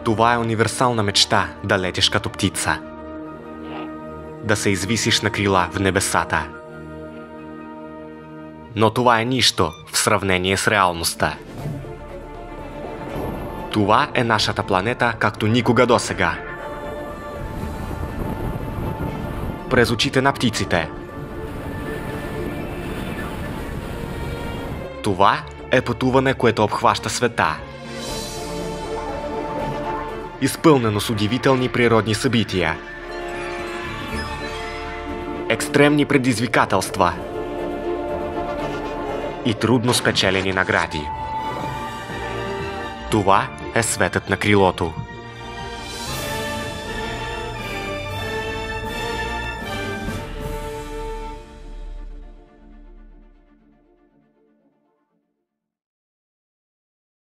Това е универсална мечта да летиш като птица. Да се извисиш на крила в небесата. Но това е нищо в сравнение с реалността. Това е нашата планета както никога досега. През очите на птиците. Това е пътуване, което обхваща света. Изпълнено с удивителни природни събития. Екстремни предизвикателства. И трудно спечелени награди. Това е светът на крилото.